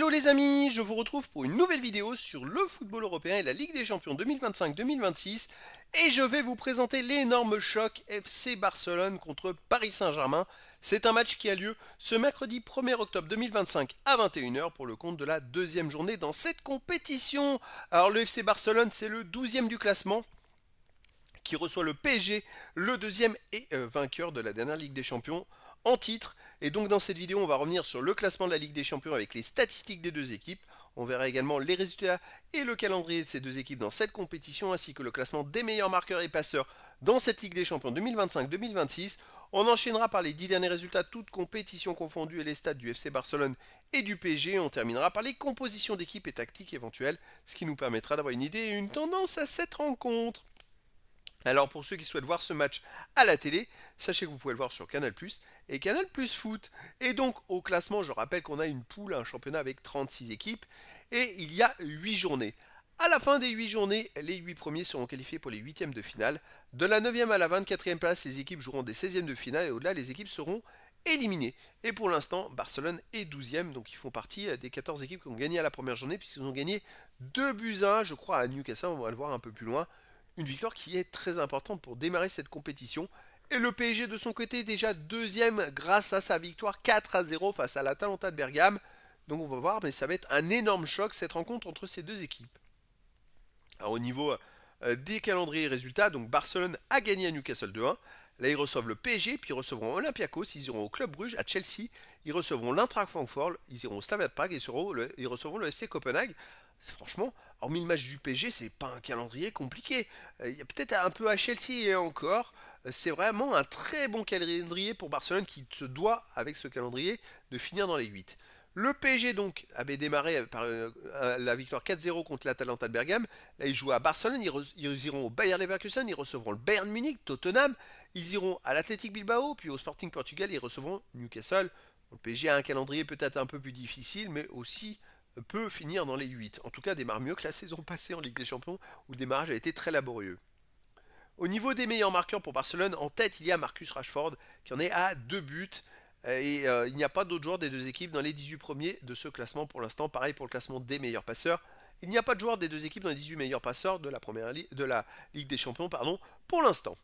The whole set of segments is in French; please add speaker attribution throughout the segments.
Speaker 1: Hello les amis, je vous retrouve pour une nouvelle vidéo sur le football européen et la Ligue des Champions 2025-2026 et je vais vous présenter l'énorme choc FC Barcelone contre Paris Saint-Germain. C'est un match qui a lieu ce mercredi 1er octobre 2025 à 21h pour le compte de la deuxième journée dans cette compétition. Alors le FC Barcelone c'est le 12e du classement qui reçoit le PSG, le deuxième et vainqueur de la dernière Ligue des Champions en titre. Et donc dans cette vidéo, on va revenir sur le classement de la Ligue des Champions avec les statistiques des deux équipes. On verra également les résultats et le calendrier de ces deux équipes dans cette compétition, ainsi que le classement des meilleurs marqueurs et passeurs dans cette Ligue des Champions 2025-2026. On enchaînera par les 10 derniers résultats, toutes compétitions confondues et les stats du FC Barcelone et du PSG. On terminera par les compositions d'équipes et tactiques éventuelles, ce qui nous permettra d'avoir une idée et une tendance à cette rencontre. Alors pour ceux qui souhaitent voir ce match à la télé, sachez que vous pouvez le voir sur Canal+ et Canal+ Foot. Et donc au classement, je rappelle qu'on a une poule, un championnat avec 36 équipes et il y a 8 journées. À la fin des 8 journées, les 8 premiers seront qualifiés pour les 8e de finale. De la 9e à la 24e place, les équipes joueront des 16e de finale et au-delà, les équipes seront éliminées. Et pour l'instant, Barcelone est 12e, donc ils font partie des 14 équipes qui ont gagné à la première journée puisqu'ils ont gagné 2 buts à 1, je crois, à Newcastle, on va le voir un peu plus loin. Une victoire qui est très importante pour démarrer cette compétition. Et le PSG de son côté déjà deuxième grâce à sa victoire 4-0 face à l'Atalanta de Bergame. Donc on va voir, mais ça va être un énorme choc cette rencontre entre ces deux équipes. Alors au niveau des calendriers et résultats, donc Barcelone a gagné à Newcastle 2-1. Là ils reçoivent le PSG, puis ils recevront Olympiakos, ils iront au Club Bruges à Chelsea, ils recevront l'Eintracht Francfort, ils iront au Slavia Prague et ils recevront le FC Copenhague. Franchement, hormis le match du PSG, c'est pas un calendrier compliqué. Il y a peut-être un peu à Chelsea et encore. C'est vraiment un très bon calendrier pour Barcelone qui se doit, avec ce calendrier, de finir dans les 8. Le PSG donc avait démarré par la victoire 4-0 contre l'Atalanta de Bergame. Là ils jouent à Barcelone, ils iront au Bayer Leverkusen, ils recevront le Bayern Munich, Tottenham, ils iront à l'Athletic Bilbao, puis au Sporting Portugal, ils recevront Newcastle. Le PSG a un calendrier peut-être un peu plus difficile, mais aussi peut finir dans les 8. En tout cas, démarre mieux que la saison passée en Ligue des Champions, où le démarrage a été très laborieux. Au niveau des meilleurs marqueurs pour Barcelone, en tête, il y a Marcus Rashford, qui en est à 2 buts. Et il n'y a pas d'autres joueurs des deux équipes dans les 18 premiers de ce classement pour l'instant. Pareil pour le classement des meilleurs passeurs. Il n'y a pas de joueurs des deux équipes dans les 18 meilleurs passeurs de la Ligue des Champions pour l'instant.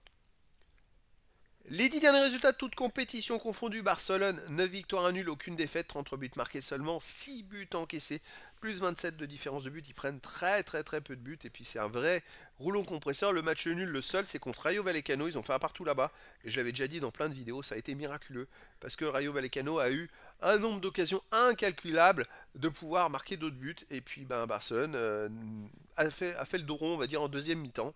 Speaker 1: Les 10 derniers résultats de toutes compétitions confondues, Barcelone, 9 victoires, 1 nul, aucune défaite, 33 buts marqués seulement, 6 buts encaissés, plus 27 de différence de but, ils prennent très peu de buts, et puis c'est un vrai rouleau compresseur. Le match nul, le seul, c'est contre Rayo Vallecano, ils ont fait un partout là-bas, et je l'avais déjà dit dans plein de vidéos, ça a été miraculeux, parce que Rayo Vallecano a eu un nombre d'occasions incalculable de pouvoir marquer d'autres buts, et puis Barcelone a fait le dos rond, on va dire, en deuxième mi-temps.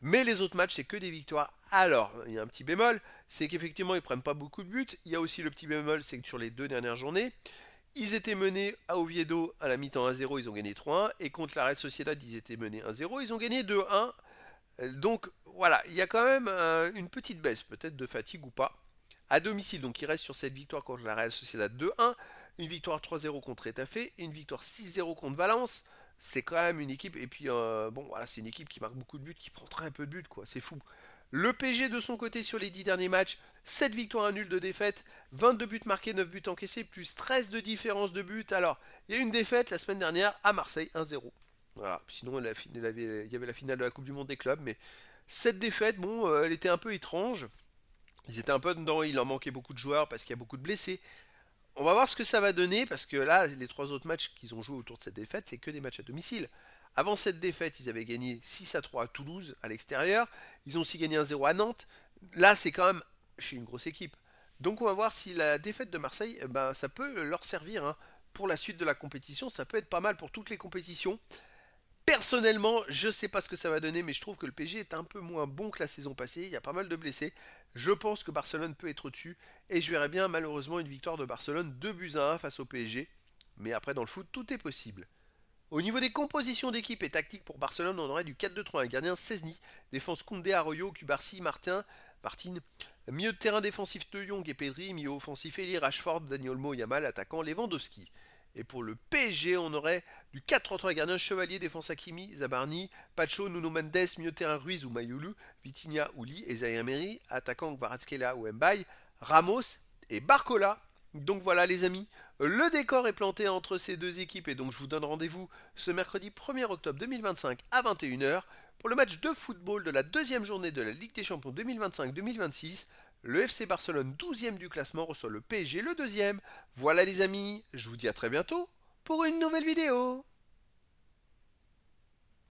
Speaker 1: Mais les autres matchs, c'est que des victoires. Alors, il y a un petit bémol, c'est qu'effectivement, ils prennent pas beaucoup de buts. Il y a aussi le petit bémol, c'est que sur les 2 dernières journées, ils étaient menés à Oviedo à la mi-temps 1-0, ils ont gagné 3-1. Et contre la Real Sociedad, ils étaient menés 1-0, ils ont gagné 2-1. Donc voilà, il y a quand même une petite baisse, peut-être de fatigue ou pas. À domicile, donc il reste sur cette victoire contre la Real Sociedad 2-1, une victoire 3-0 contre Etafé et une victoire 6-0 contre Valence. C'est quand même une équipe, et puis bon voilà, c'est une équipe qui marque beaucoup de buts, qui prend très peu de buts, quoi, c'est fou. Le PSG de son côté sur les 10 derniers matchs, 7 victoires, 1 nul de défaite, 22 buts marqués, 9 buts encaissés, plus 13 de différence de buts. Alors, il y a une défaite la semaine dernière à Marseille, 1-0. Voilà, sinon il y avait la finale de la Coupe du Monde des clubs, mais cette défaite, bon, elle était un peu étrange. Ils étaient un peu dedans, il en manquait beaucoup de joueurs parce qu'il y a beaucoup de blessés. On va voir ce que ça va donner parce que là, les 3 autres matchs qu'ils ont joués autour de cette défaite, c'est que des matchs à domicile. Avant cette défaite, ils avaient gagné 6-3 à Toulouse à l'extérieur. Ils ont aussi gagné 1-0 à Nantes. Là, c'est quand même chez une grosse équipe. Donc on va voir si la défaite de Marseille, ça peut leur servir hein, pour la suite de la compétition. Ça peut être pas mal pour toutes les compétitions. Personnellement, je ne sais pas ce que ça va donner, mais je trouve que le PSG est un peu moins bon que la saison passée. Il y a pas mal de blessés. Je pense que Barcelone peut être au-dessus. Et je verrais bien, malheureusement, une victoire de Barcelone 2 buts à 1 face au PSG. Mais après, dans le foot, tout est possible. Au niveau des compositions d'équipe et tactiques pour Barcelone, on aurait du 4-2-3, un gardien Szczesny, défense Koundé, Arroyo, Cubarsí, Martin, milieu de terrain défensif De Jong et Pedri, milieu offensif Eli, Rashford, Dani Olmo, Yamal, attaquant Lewandowski. Et pour le PSG, on aurait du 4-3-3, gardien Chevalier, défense Hakimi, Zabarni, Pacho, Nuno Mendes, milieu de terrain Ruiz ou Mayulu, Vitinha ou Lee, et Zaire Emery, attaquant Kvaratskhelia ou Mbaye, Ramos et Barcola. Donc voilà les amis, le décor est planté entre ces deux équipes et donc je vous donne rendez-vous ce mercredi 1er octobre 2025 à 21h pour le match de football de la deuxième journée de la Ligue des Champions 2025-2026. Le FC Barcelone 12e du classement reçoit le PSG le deuxième. Voilà les amis, je vous dis à très bientôt pour une nouvelle vidéo.